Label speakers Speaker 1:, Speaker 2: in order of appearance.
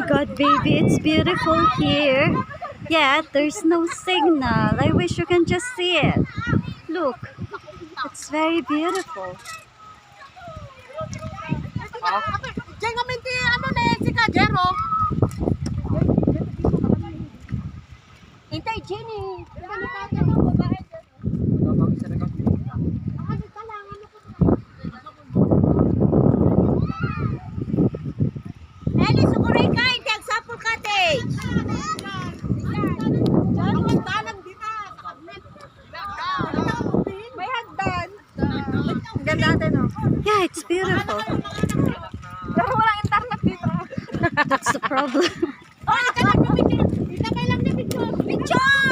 Speaker 1: God, baby, it's beautiful here. Yet, there's no signal. I wish you can just see it. Look, it's very beautiful.
Speaker 2: Diyan kami ti ano na si Kajero. Intay Jenny. Delikado ng babae. Eli sukuray ka, hindi agsapol ka te. Diyan ang talang dita. May hagdan. Ang ganda natin, no?
Speaker 1: Yeah, it's beautiful.
Speaker 2: Pero walang internet dito.
Speaker 1: That's the problem.
Speaker 2: Oh, ito lang na picture. Ito kailang na picture. Picture!